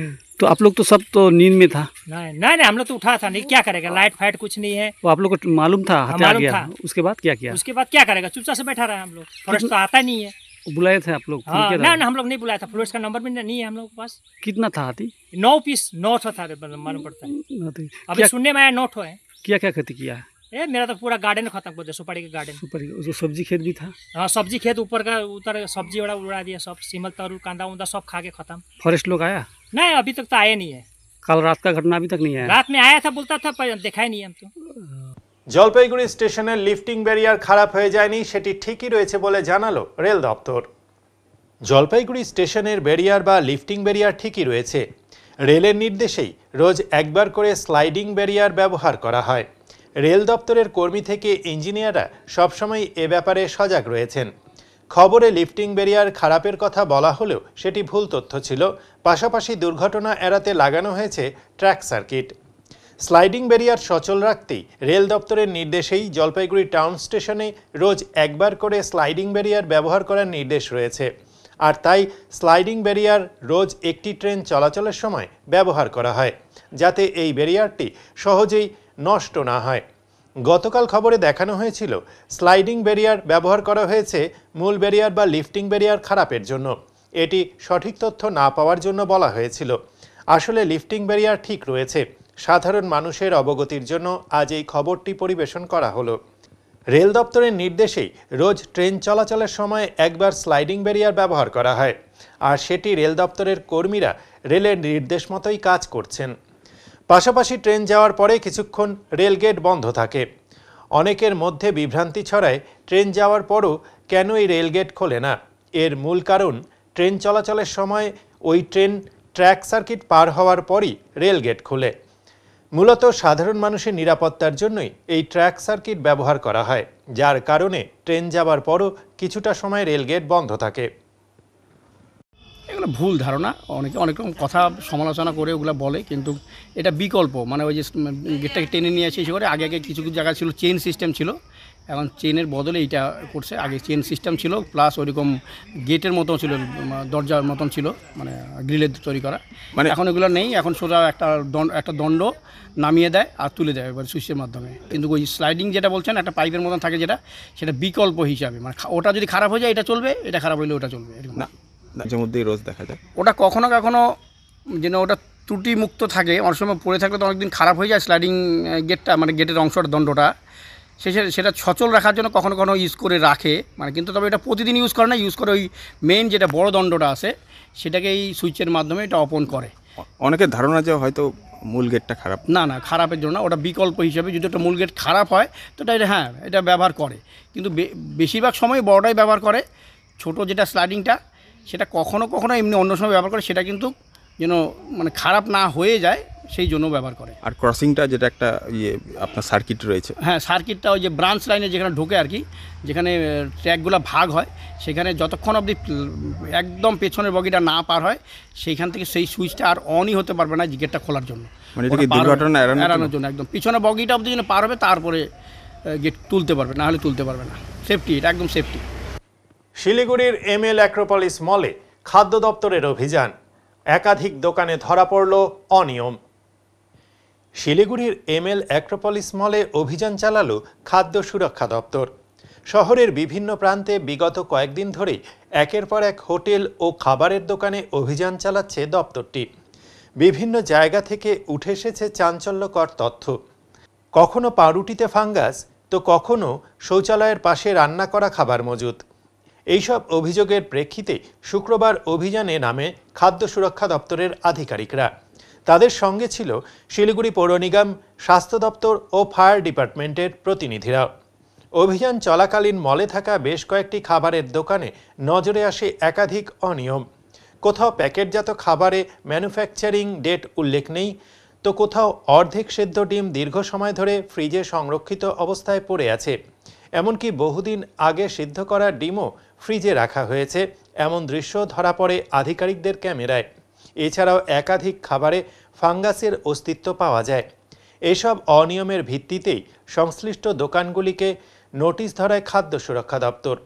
तो आप लोग तो सब तो नींद में था? नहीं, हम लोग तो उठा था, नहीं क्या करेगा, लाइट फाइट कुछ नहीं है। वो आप लोग को मालूम था हाथी आ गया? उसके बाद क्या किया? उसके बाद क्या करेगा, चुपचाप से बैठा रहा हम लोग। फॉरेस्ट तो आता नहीं है। बुलाए थे आप लोग? ना, हम लोग नहीं बुलाया था, फॉरेस्ट का नंबर भी नहीं है हम लोग के पास। कितना था हाथी? 9 पीस, 9 था मालूम पड़ता है। अभी सुनने में आया 9 है। क्या क्या क्षति किया? मेरा तो पूरा गार्डन खत्म कर दिया, सुपारी का गार्डन। उसको सब्जी खेत भी था? हाँ, सब्जी खेत ऊपर का उतर सब्जी उड़ा दिया सब, सिमल तरुल कांदा उंदा सब खा के खत्म। फॉरेस्ट लोग आया? नहीं, अभी तक तो आया नहीं है। कल रात का घटना अभी तक नहीं आया? रात में आया था, बोलता था, पर देखा ही नहीं हम तो। জলপাইগুড়ি স্টেশনের লিফটিং ব্যারিয়ার খারাপ হয়ে যায়নি, সেটি ঠিকই রয়েছে বলে জানালো রেল দপ্তর। জলপাইগুড়ি স্টেশনের ব্যারিয়ার বা লিফটিং ব্যারিয়ার ঠিকই রয়েছে। রেলের নির্দেশেই রোজ একবার করে স্লাইডিং ব্যারিয়ার ব্যবহার করা হয়। রেল দপ্তরের কর্মী থেকে ইঞ্জিনিয়াররা সবসময় এ ব্যাপারে সজাগ রয়েছেন। খবরে লিফটিং ব্যারিয়ার খারাপের কথা বলা হলেও সেটি ভুল তথ্য ছিল। পাশাপাশি দুর্ঘটনা এড়াতে লাগানো হয়েছে ট্র্যাক সার্কিট। স্লাইডিং ব্যারিয়ার সচল রাখতেই রেল দপ্তরের নির্দেশেই জলপাইগুড়ি টাউন স্টেশনে রোজ একবার করে স্লাইডিং ব্যারিয়ার ব্যবহার করার নির্দেশ রয়েছে। আর তাই স্লাইডিং ব্যারিয়ার রোজ একটি ট্রেন চলাচলের সময় ব্যবহার করা হয়, যাতে এই ব্যারিয়ারটি সহজেই নষ্ট না হয়। গতকাল খবরে দেখানো হয়েছিল স্লাইডিং ব্যারিয়ার ব্যবহার করা হয়েছে মূল ব্যারিয়ার বা লিফটিং ব্যারিয়ার খারাপের জন্য। এটি সঠিক তথ্য না পাওয়ার জন্য বলা হয়েছিল। আসলে লিফটিং ব্যারিয়ার ঠিক রয়েছে। সাধারণ মানুষের অবগতির জন্য আজ এই খবরটি পরিবেশন করা হলো। রেল দপ্তরের নির্দেশেই রোজ ট্রেন চলাচলের সময় একবার স্লাইডিং ব্যারিয়ার ব্যবহার করা হয়, আর সেটি রেল দপ্তরের কর্মীরা রেলের নির্দেশ মতোই কাজ করছেন। পাশাপাশি ট্রেন যাওয়ার পরে কিছুক্ষণ রেলগেট বন্ধ থাকে। অনেকের মধ্যে বিভ্রান্তি ছড়ায় ট্রেন যাওয়ার পরও কেন এই রেলগেট খোলে না। এর মূল কারণ ট্রেন চলাচলের সময় ওই ট্রেন ট্র্যাক সার্কিট পার হওয়ার পরই রেলগেট খোলে। মূলত সাধারণ মানুষের নিরাপত্তার জন্যই এই ট্র্যাক সার্কিট ব্যবহার করা হয়, যার কারণে ট্রেন যাওয়ার পরও কিছুটা সময় রেলগেট বন্ধ থাকে। এগুলো ভুল ধারণা, অনেকে অনেক রকম কথা সমালোচনা করে ওগুলো বলে, কিন্তু এটা বিকল্প। মানে ওই যে গেটটাকে টেনে নিয়ে আসে করে আগে কিছু কিছু জায়গা ছিল চেইন সিস্টেম ছিল, এখন চেইনের বদলে এইটা করছে। আগে চেইন সিস্টেম ছিল, প্লাস ওইরকম গেটের মতো ছিল, দরজার মতন ছিল, মানে গ্রিলের তৈরি করা। মানে এখন এগুলো নেই, এখন সোজা একটা দণ্ড নামিয়ে দেয় আর তুলে দেয় এবার সুইচের মাধ্যমে। কিন্তু ওই স্লাইডিং যেটা বলছেন একটা পাইপের মতন থাকে যেটা, সেটা বিকল্প হিসাবে, মানে ওটা যদি খারাপ হয়ে যায় এটা চলবে, এটা খারাপ হলে ওটা চলবে, এরকম না। মাঝে মধ্যেই রোজ দেখা যায় ওটা কখনো কখনো যেন ওটা ত্রুটি মুক্ত থাকে, অনেক সময় পড়ে থাকলে তো অনেকদিন খারাপ হয়ে যায় স্লাইডিং গেটটা, মানে গেটের অংশটা দণ্ডটা, সেটা সচল রাখার জন্য কখনো কখনো ইউজ করে রাখে, মানে কিন্তু তবে এটা প্রতিদিন ইউজ করে না, ইউজ করে ওই মেইন যেটা বড় দণ্ডটা আছে সেটাকে এই সুইচের মাধ্যমে এটা ওপেন করে। অনেকের ধারণা যে হয়তো মূল গেটটা খারাপ। না না, খারাপের জন্য ওটা বিকল্প হিসাবে, যদি একটা মূল গেট খারাপ হয় তো এটা হ্যাঁ এটা ব্যবহার করে, কিন্তু বেশিরভাগ সময় বড়টাই ব্যবহার করে। ছোট যেটা স্লাইডিংটা সেটা কখনো কখনো এমনি অন্য সময় ব্যবহার করে, সেটা কিন্তু যেন মানে খারাপ না হয়ে যায় সেই জন্য ব্যবহার করে। আর ক্রসিংটা যেটা একটা আপনার সার্কিট রয়েছে, হ্যাঁ সার্কিটটা ওই যে ব্রাঞ্চ লাইনে যেখানে ঢোকে আর কি, যেখানে ট্র্যাকগুলো ভাগ হয়, সেখানে যতক্ষণ অবধি একদম পেছনের বগিটা না পার হয় সেইখান থেকে সেই সুইচটা আর অনই হতে পারবে না গেটটা খোলার জন্য, মানে দুর্ঘটনা এড়ানোর জন্য। একদম পিছনের বগিটা অবধি যেন পার হবে, তারপরে গেট তুলতে পারবে, না হলে তুলতে পারবে না। সেফটি, এটা একদম সেফটি। শিলিগুড়ির এমএল অ্যাক্রোপলিস মলে খাদ্য দপ্তরের অভিযান, একাধিক দোকানে ধরা পড়ল অনিয়ম। শিলিগুড়ির এমএল অ্যাক্রোপলিস মলে অভিযান চালালো খাদ্য সুরক্ষা দপ্তর। শহরের বিভিন্ন প্রান্তে বিগত কয়েকদিন ধরেই একের পর এক হোটেল ও খাবারের দোকানে অভিযান চালাচ্ছে দপ্তরটি। বিভিন্ন জায়গা থেকে উঠে এসেছে চাঞ্চল্যকর তথ্য। কখনো পাউরুটিতে ফাঙ্গাস, তো কখনো শৌচালয়ের পাশে রান্না করা খাবার মজুত। এইসব অভিযোগের প্রেক্ষিতে শুক্রবার অভিযানে নামে খাদ্য সুরক্ষা দপ্তরের আধিকারিকরা। তাদের সঙ্গে ছিল শিলিগুড়ি পৌর নিগম, স্বাস্থ্য দপ্তর ও ফায়ার ডিপার্টমেন্টের প্রতিনিধিরা। অভিযান চলাকালীন মলে থাকা বেশ কয়েকটি খাবারের দোকানে নজরে আসে একাধিক অনিয়ম। কোথাও প্যাকেটজাত খাবারে ম্যানুফ্যাকচারিং ডেট উল্লেখ নেই, তো কোথাও অর্ধেক সেদ্ধ ডিম দীর্ঘ সময় ধরে ফ্রিজে সংরক্ষিত অবস্থায় পড়ে আছে। এমনকি বহুদিন আগে সিদ্ধ করা ডিমও ফ্রিজে রাখা হয়েছে, এমন দৃশ্য ধরা পড়ে আধিকারিকদের ক্যামেরায়। এছাড়াও একাধিক খাবারে ফাঙ্গাসের অস্তিত্ব পাওয়া যায়। এসব অনিয়মের ভিত্তিতেই সংশ্লিষ্ট দোকানগুলিকে নোটিশ ধরায় খাদ্য সুরক্ষা দপ্তর।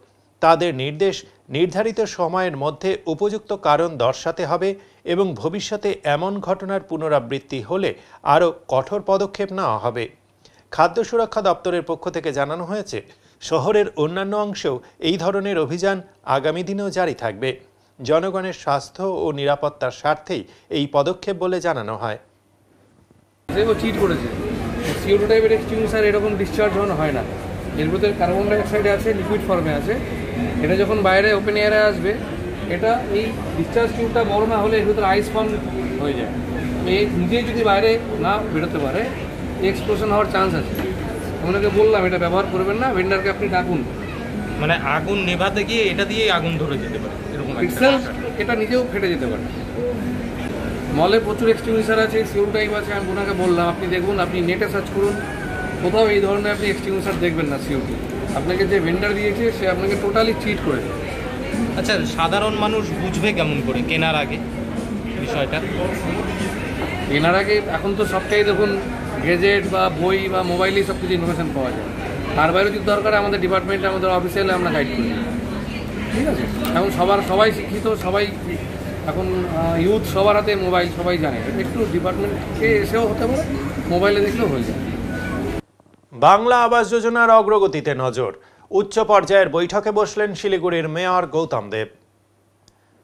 তাদের নির্দেশ, নির্ধারিত সময়ের মধ্যে উপযুক্ত কারণ দর্শাতে হবে এবং ভবিষ্যতে এমন ঘটনার পুনরাবৃত্তি হলে আরও কঠোর পদক্ষেপ নেওয়া হবে। খাদ্য সুরক্ষা দপ্তরের পক্ষ থেকে জানানো হয়েছে, শহরের অন্যান্য অংশেও এই ধরনের অভিযান আগামী দিনেও জারি থাকবে। জনগণের স্বাস্থ্য ও নিরাপত্তার স্বার্থেই এই পদক্ষেপ বলে জানানো হয়। চিট করেছে, CO2 টাইপের এক্সটিংগুইশার এরকম ডিসচার্জ হয় না। এর ভিতরে কার্বন ডাইঅক্সাইড আছে, লিকুইড ফর্মে আছে। এটা যখন বাইরে ওপেন এয়ারে আসবে, এটা এই ডিসচার্জ টিউবটা বড় না হলে এর ভিতরে আইস ফর্ম হয়ে যায়। এই নিজেই যদি বাইরে না বেরোতে পারে, এক্সপ্লোশন হওয়ার চান্স আছে। ওনাকে বললাম এটা ব্যবহার করবেন না, ভেন্ডারকে আপনি ডাকুন। মানে আগুন নেভাতে গিয়ে এটা দিয়ে আগুন ধরে যেতে পারে, এরকম এটা নিজেও ফেটে যেতে পারে। মলে প্রচুর এক্সটিংগুইশার আছে, CO2 টাইপ আছে। আমি ওনাকে বললাম আপনি দেখুন, আপনি নেটে সার্চ করুন, কোথাও এই ধরনের আপনি এক্সটিংগুইশার দেখবেন না। CO2 আপনাকে যে ভেন্ডার দিয়েছে সে আপনাকে টোটালি চিট করেছে। আচ্ছা, সাধারণ মানুষ বুঝবে কেমন করে কেনার আগে বিষয়টা? কেনার আগে এখন তো সবটাই দেখুন গেজেট বা বই বা মোবাইলেই সব কিছু ইনফরমেশান পাওয়া যায়। তার বাইরে যদি দরকার আমাদের ডিপার্টমেন্টে, আমাদের অফিসিয়ালে আমরা গাইড করি, ঠিক আছে? এখন সবাই শিক্ষিত, সবাই এখন ইউথ, সবার হাতে মোবাইল, সবাই জানে। একটু ডিপার্টমেন্টকে এসেও হতে পারে, মোবাইলে দেখলেও হয়ে যায়। বাংলা আবাস যোজনার অগ্রগতিতে নজর। উচ্চ পর্যায়ের বৈঠকে বসলেন শিলিগুড়ির মেয়র গৌতম দেব।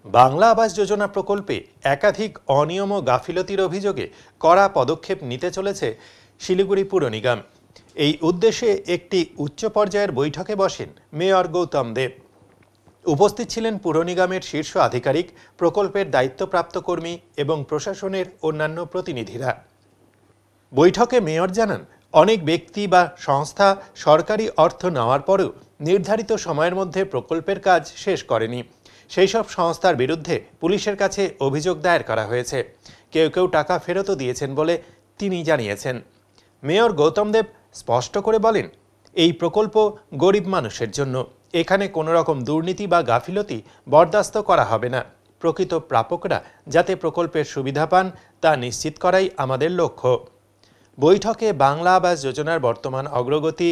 বাংলা আবাস যোজনা প্রকল্পে একাধিক অনিয়ম ও গাফিলতির অভিযোগে কড়া পদক্ষেপ নিতে চলেছে শিলিগুড়ি পুর নিগম। এই উদ্দেশ্যে একটি উচ্চ পর্যায়ের বৈঠকে বসেন মেয়র গৌতম দেব। উপস্থিত ছিলেন পুর নিগমের শীর্ষ আধিকারিক, প্রকল্পের দায়িত্বপ্রাপ্ত কর্মী এবং প্রশাসনের অন্যান্য প্রতিনিধিরা। বৈঠকে মেয়র জানান, অনেক ব্যক্তি বা সংস্থা সরকারি অর্থ নেওয়ার পরেও নির্ধারিত সময়ের মধ্যে প্রকল্পের কাজ শেষ করেনি। সেই সব সংস্থার বিরুদ্ধে পুলিশের কাছে অভিযোগ দায়ের করা হয়েছে। কেউ কেউ টাকা ফেরতও দিয়েছেন বলে তিনি জানিয়েছেন। মেয়র গৌতম দেব স্পষ্ট করে বলেন, এই প্রকল্প গরিব মানুষের জন্য। এখানে কোনো রকম দুর্নীতি বা গাফিলতি বরদাস্ত করা হবে না। প্রকৃত প্রাপকরা যাতে প্রকল্পের সুবিধা পান তা নিশ্চিত করাই আমাদের লক্ষ্য। বৈঠকে বাংলা আবাস যোজনার বর্তমান অগ্রগতি,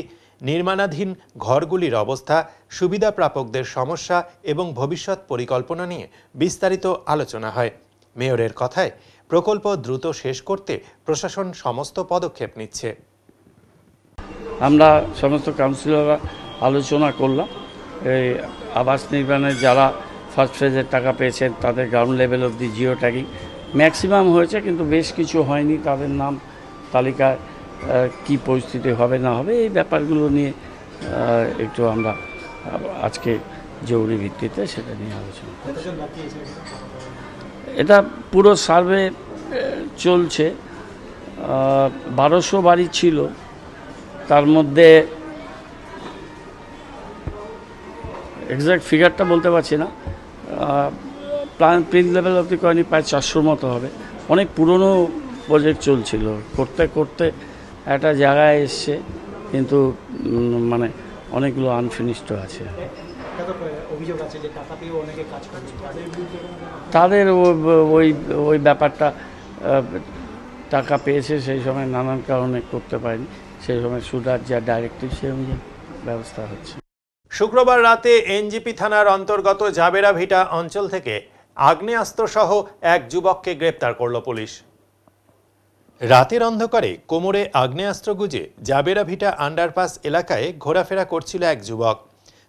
নির্মাণাধীন ঘরগুলির অবস্থা, সুবিধা প্রাপকদের সমস্যা এবং ভবিষ্যৎ পরিকল্পনা নিয়ে বিস্তারিত আলোচনা হয়। মেয়রের কথায়, প্রকল্প দ্রুত শেষ করতে প্রশাসন সমস্ত পদক্ষেপ নিচ্ছে। আমরা সমস্ত কাউন্সিলররা আলোচনা করলাম। এই আবাস নির্মাণের যারা ফার্স্ট ফেজের টাকা পেয়েছেন তাদের গ্রাউন্ড লেভেল অবধি জিও ট্যাগিং ম্যাক্সিমাম হয়েছে, কিন্তু বেশ কিছু হয়নি। তাদের নাম তালিকায় কি পরিস্থিতি হবে না হবে এই ব্যাপারগুলো নিয়ে একটু আমরা আজকে জরুরি ভিত্তিতে সেটা নিয়ে আলোচনা করছি। এটা পুরো সার্ভে চলছে। 1200 বাড়ি ছিল, তার মধ্যে এক্সাক্ট ফিগারটা বলতে পারছি না, প্রিন্ট লেভেল অবধি করেনি, প্রায় 400 মতো হবে। অনেক পুরনো প্রজেক্ট চলছিল, করতে করতে একটা জায়গায় এসছে, কিন্তু মানে অনেকগুলো আনফিনিশড আছে। তাদের ওই ব্যাপারটা, টাকা পেয়েছে সেই সময় নানান কারণে করতে পারেনি, সেই সময় সুরার যা ডাইরেক্টিভ সেই অনুযায়ী ব্যবস্থা হচ্ছে। শুক্রবার রাতে এনজিপি থানার অন্তর্গত জাবেরা ভিটা অঞ্চল থেকে আগ্নেয়াস্ত্র সহ এক যুবককে গ্রেপ্তার করল পুলিশ। রাতের অন্ধকারে কোমরে আগ্নেয়াস্ত্র গুজে জাবেরা ভিটা আন্ডারপাস এলাকায় ঘোরাফেরা করছিল এক যুবক।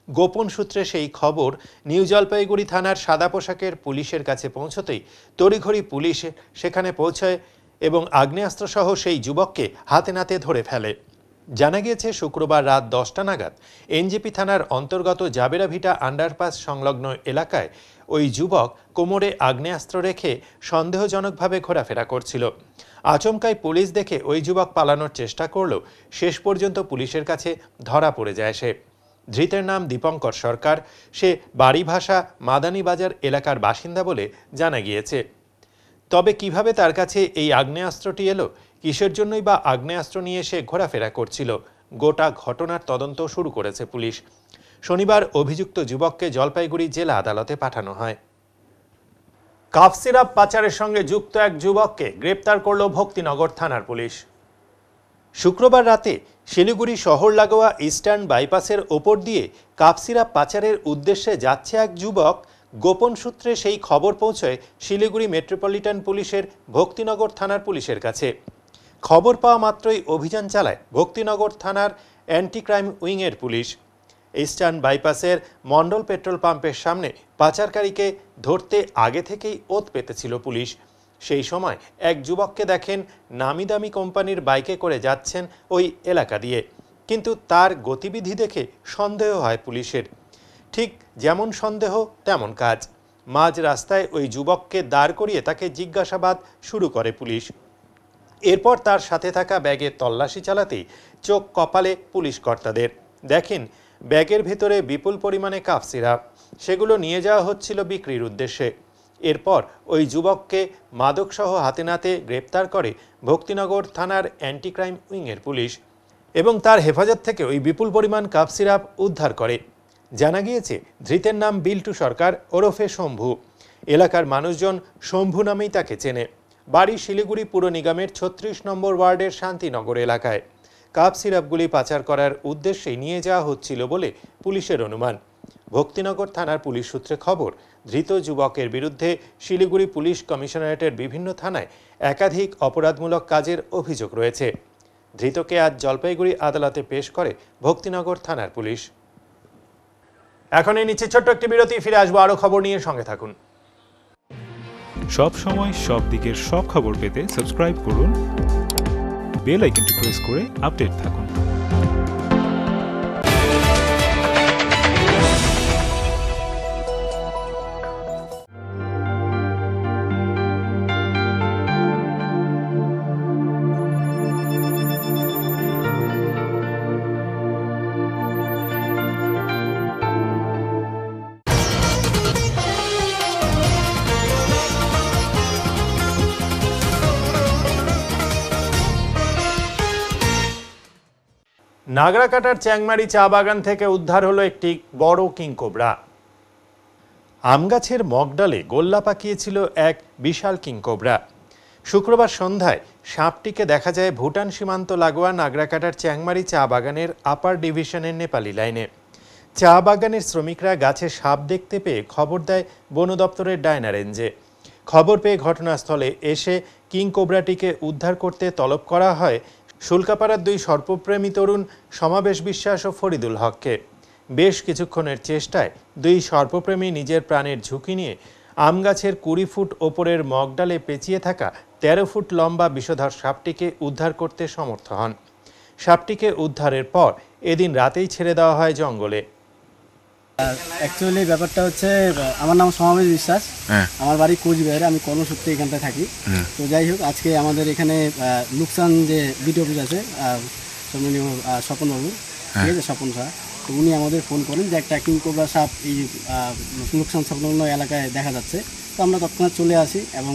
গোপন সূত্রে সেই খবর নিউ জলপাইগুড়ি থানার সাদা পোশাকের পুলিশের কাছে পৌঁছতেই তড়িঘড়ি পুলিশ সেখানে পৌঁছায় এবং আগ্নেয়াস্ত্র সহ সেই যুবককে হাতে নাতে ধরে ফেলে। জানা গিয়েছে, শুক্রবার রাত 10টা নাগাদ এনজেপি থানার অন্তর্গত জাবেরা ভিটা আন্ডারপাস সংলগ্ন এলাকায় ওই যুবক কোমরে আগ্নেয়াস্ত্র রেখে সন্দেহজনকভাবে ঘোরাফেরা করছিল। আচমকাই পুলিশ দেখে ওই যুবক পালানোর চেষ্টা করলেও শেষ পর্যন্ত পুলিশের কাছে ধরা পড়ে যায় সে। ধৃতের নাম দীপঙ্কর সরকার। সে বাড়িভাষা মাদানী বাজার এলাকার বাসিন্দা বলে জানা গিয়েছে। তবে কিভাবে তার কাছে এই আগ্নেয়াস্ত্রটি এলো, কিসের জন্যই বা আগ্নেয়াস্ত্র নিয়ে সে ঘোরাফেরা করছিল, গোটা ঘটনার তদন্ত শুরু করেছে পুলিশ। শনিবার অভিযুক্ত যুবককে জলপাইগুড়ি জেলা আদালতে পাঠানো হয়। কাফ সিরাপ পাচারের সঙ্গে যুক্ত এক যুবককে গ্রেপ্তার করল ভক্তিনগর থানার পুলিশ। শুক্রবার রাতে শিলিগুড়ি শহর লাগোয়া ইস্টার্ন বাইপাসের ওপর দিয়ে কাফ সিরাপ পাচারের উদ্দেশ্যে যাচ্ছে এক যুবক। গোপন সূত্রে সেই খবর পৌঁছয় শিলিগুড়ি মেট্রোপলিটন পুলিশের ভক্তিনগর থানার পুলিশের কাছে। খবর পাওয়া মাত্রই অভিযান চালায় ভক্তিনগর থানার অ্যান্টি ক্রাইম উইংয়ের পুলিশ। ইস্টার্ন বাইপাসের মণ্ডল পেট্রোল পাম্পের সামনে পাচারকারীকে ধরতে আগে থেকেই ওত পেতেছিল পুলিশ। সেই সময় এক যুবককে দেখেন নামি দামি কোম্পানির বাইকে করে যাচ্ছেন ওই এলাকা দিয়ে, কিন্তু তার গতিবিধি দেখে সন্দেহ হয় পুলিশের। ঠিক যেমন সন্দেহ তেমন কাজ। মাঝ রাস্তায় ওই যুবককে দাঁড় করিয়ে তাকে জিজ্ঞাসাবাদ শুরু করে পুলিশ। এরপর তার সাথে থাকা ব্যাগে তল্লাশি চালাতেই চোখ কপালে পুলিশ কর্তাদের। দেখেন ব্যাগের ভেতরে বিপুল পরিমাণে কাফ সিরাপ, সেগুলো নিয়ে যাওয়া হচ্ছিল বিক্রির উদ্দেশ্যে। এরপর ওই যুবককে মাদকসহ হাতে নাতে গ্রেপ্তার করে ভক্তিনগর থানার অ্যান্টি ক্রাইম উইংয়ের পুলিশ এবং তার হেফাজত থেকে ওই বিপুল পরিমাণ কাফ সিরাপ উদ্ধার করে। জানা গিয়েছে, ধৃতের নাম বিল্টু সরকার ওরফে শম্ভু। এলাকার মানুষজন শম্ভু নামেই তাকে চেনে। বাড়ি শিলিগুড়ি পুর নিগমের 36 নম্বর ওয়ার্ডের শান্তিনগর এলাকায়। কাপ সিরাপগুলি পাচার করার উদ্দেশ্যে নিয়ে যাওয়া হচ্ছিল বলে পুলিশের অনুমান। ভক্তিনগর থানার পুলিশ সূত্রে খবর, ধৃত যুবকের বিরুদ্ধে শিলিগুড়ি পুলিশ কমিশনারেটের বিভিন্ন থানায় একাধিক অপরাধমূলক কাজের অভিযোগ রয়েছে। ধৃতকে আজ জলপাইগুড়ি আদালতে পেশ করে ভক্তিনগর থানার পুলিশ। এখন এই নিচে ছোট্ট একটি বিরতি, ফিরে আসবো আরো খবর নিয়ে, সঙ্গে থাকুন। সব সময় সব দিকের সব খবর পেতে সাবস্ক্রাইব করুন, বেল আইকনটি প্রেস করে আপডেট থাকুন। নাগরাকাটার চ্যাংমারি চা বাগান থেকে উদ্ধার হলো একটি বড় কিংকোবরা। আম গাছের মগডালে গোল্লা পাকিয়েছিল এক বিশাল কিংকোবরা। শুক্রবার সন্ধ্যায় সাপটিকে দেখা যায় ভুটান সীমান্ত লাগোয়া নাগরাকাটার চ্যাংমারি চা বাগানের আপার ডিভিশনের নেপালি লাইনে। চা বাগানের শ্রমিকরা গাছে সাপ দেখতে পেয়ে খবর দেয় বন দপ্তরের ডায়না রেঞ্জে। খবর পেয়ে ঘটনাস্থলে এসে কিংকোবরাটিকে উদ্ধার করতে তলব করা হয় শুল্কাপাড়ার দুই সর্পপ্রেমী তরুণ সমাবেশ বিশ্বাস ও ফরিদুল হককে। বেশ কিছুক্ষণের চেষ্টায় দুই সর্পপ্রেমী নিজের প্রাণের ঝুঁকি নিয়ে আম গাছের 20 ফুট ওপরের মগডালে পেঁচিয়ে থাকা 13 ফুট লম্বা বিষধর সাপটিকে উদ্ধার করতে সমর্থ হন। সাপটিকে উদ্ধারের পর এদিন রাতেই ছেড়ে দেওয়া হয় জঙ্গলে। অ্যাকচুয়ালি ব্যাপারটা হচ্ছে, আমার নাম সমাবেশ বিশ্বাস, আমার বাড়ি কোচবিহারে, আমি কর্মসূত্রে এখানটা থাকি। তো যাই হোক, আজকে আমাদের এখানে লুকসান যে বিডিও অফিস আছে সম্মানীয় স্বপনবাবু, ঠিক আছে, স্বপন স্যার, তো উনি আমাদের ফোন করেন যে একটা কিংকোবরা সাপ এই লুকসান সংলগ্ন এলাকায় দেখা যাচ্ছে। তো আমরা তৎক্ষণাৎ চলে আসি এবং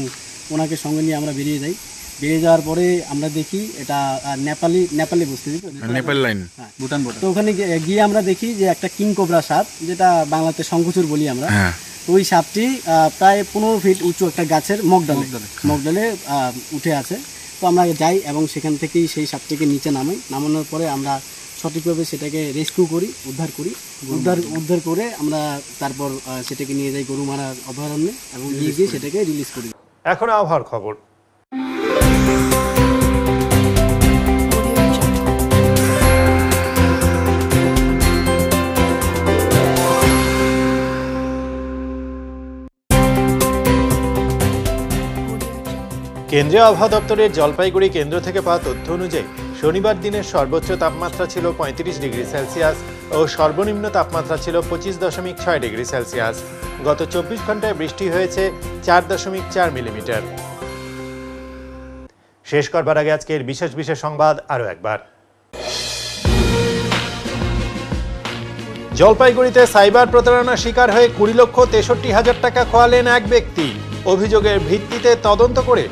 ওনাকে সঙ্গে নিয়ে আমরা বেরিয়ে যাই। বেরিয়ে যাওয়ার পরে আমরা দেখি এটা নেপালি বস্তি, নেপাল লাইন, ভুটান বর্ডার। তো ওখানে গিয়ে আমরা দেখি যে একটা কিংকোবরা সাপ, যেটা বাংলাতে শঙ্খচূড় বলি আমরা। তো ওই সাপটি প্রায় 15 ফিট উঁচু একটা গাছের মগডালে উঠে আছে। তো আমরা যাই এবং সেখান থেকেই সেই সাপটিকে নিচে নামানোর পরে আমরা সঠিকভাবে সেটাকে রেস্কিউ করি, উদ্ধার করে আমরা তারপর সেটাকে নিয়ে যাই গরুমারা অভয়ারণ্যে এবং নিয়ে গিয়ে সেটাকে রিলিজ করি। এখন আবহাওয়ার খবর। কেন্দ্রীয় আবহাওয়া দপ্তরের জলপাইগুড়ি কেন্দ্র থেকে পাওয়া তথ্য অনুযায়ী শনিবার দিনের সর্বোচ্চ তাপমাত্রা ছিল 35 ডিগ্রি সেলসিয়াস ও সর্বনিম্ন তাপমাত্রা ছিল 25.6 ডিগ্রি সেলসিয়াস। গত 24 ঘন্টায় বৃষ্টি হয়েছে 4.4 মিলিমিটার। শেষ করবার আগে আজকের বিশেষ সংবাদ আরও একবার। জলপাইগুড়িতে সাইবার প্রতারণার শিকার হয়ে 20,63,000 টাকা খোয়ালেন এক ব্যক্তি। অভিযোগের ভিত্তিতে তদন্ত করে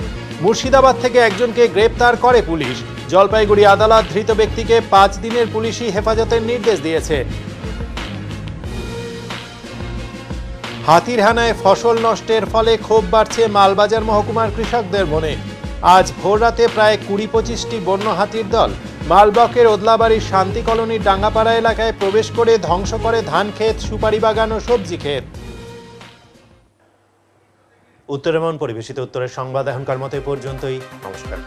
মুর্শিদাবাদ থেকে একজনকে গ্রেপ্তার করে পুলিশ। জলপাইগুড়ি আদালত ধৃত ব্যক্তিকে 5 দিনের পুলিশি হেফাজতের নির্দেশ দিয়েছে। হাতির হানায় ফসল নষ্টের ফলে ক্ষোভ বাড়ছে মালবাজার মহকুমার কৃষকদের মনে। আজ ভোররাতে প্রায় 20-25টি বন্য হাতির দল মাল ব্লকের ওদলাবাড়ির শান্তি কলোনির ডাঙ্গাপাড়া এলাকায় প্রবেশ করে ধ্বংস করে ধান ক্ষেত, সুপারি বাগান ও সবজি ক্ষেত। উত্তরেমন পরিবেশিত উত্তরের সংবাদ এখনকার মতো পর্যন্তই। নমস্কার।